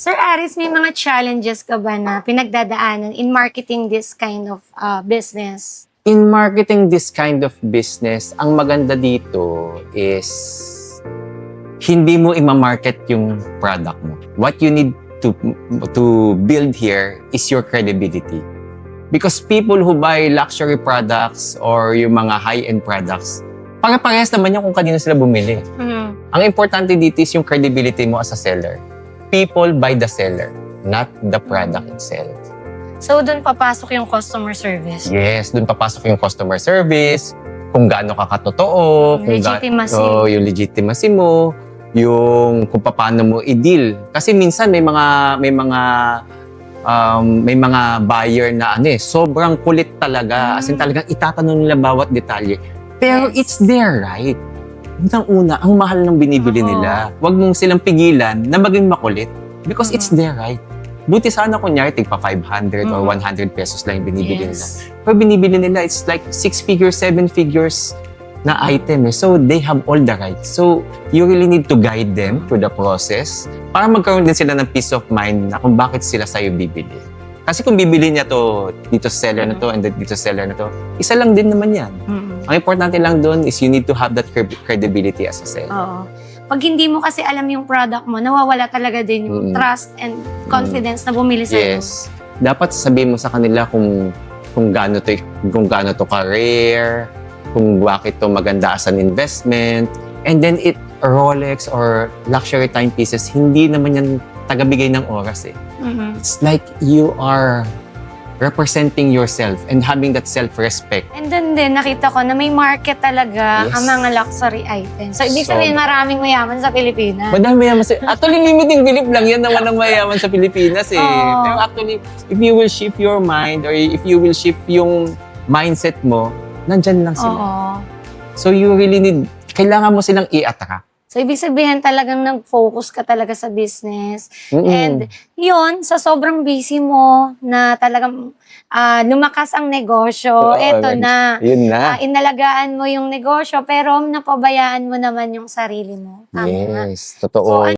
Sir Aris, may mga challenges ka ba na pinagdadaanan in marketing this kind of business? In marketing this kind of business, ang maganda dito is hindi mo i-market yung product mo. What you need to build here is your credibility. Because people who buy luxury products or yung mga high-end products, pare-parehas naman yan kung kanino sila bumili. Ang importante dito is yung credibility mo as a seller. People buy the seller, not the product itself. So, doon papasok yung customer service? Yes, dun papasok yung customer service, kung gaano ka katotoo, Legitimacy. yung legitimacy mo, yung kung paano mo i-deal. Kasi minsan may mga buyer na sobrang kulit talaga. As in talagang itatanong nila bawat detalye. Pero it's their right. Unang-una, ang mahal ng binibili nila. Huwag mong silang pigilan na maging makulit because it's their right. Buti sana kunyari, tigpa 500 or 100 pesos lang yung binibili nila. Pero binibili nila, it's like 6 figures, 7 figures na item. So, they have all the rights. So, you really need to guide them through the process para magkaroon din sila ng peace of mind na kung bakit sila sa'yo bibili. Kasi kung bibili niya to dito sa seller na to and dito sa seller na to, isa lang din naman yan. Ang importante lang doon is you need to have that credibility as a seller. Oo. Pag hindi mo kasi alam yung product mo, nawawala talaga din yung trust and confidence na bumili sa'yo. Yes. Dapat sabihin mo sa kanila kung gaano to ka-rare, kung bakit to maganda as an investment. And then Rolex or luxury timepieces, hindi naman yan tagabigay ng oras eh. It's like you are representing yourself and having that self-respect. And then din, nakita ko na may market talaga ang mga luxury items. So, ibig sabihin maraming mayaman sa Pilipinas. Madami mayaman actually, limiting belief lang yan naman ang mayaman sa Pilipinas eh. Pero actually, if you will shift your mind or if you will shift yung mindset mo, nandyan lang sila. So, you really need, kailangan mo silang i-attract. So, ibig sabihin talagang nag-focus ka talaga sa business. And yun, sa sobrang busy mo na talagang lumakas ang negosyo, eto na. Yun na. Inalagaan mo yung negosyo, pero napabayaan mo naman yung sarili mo. Tama. Yes, totoo.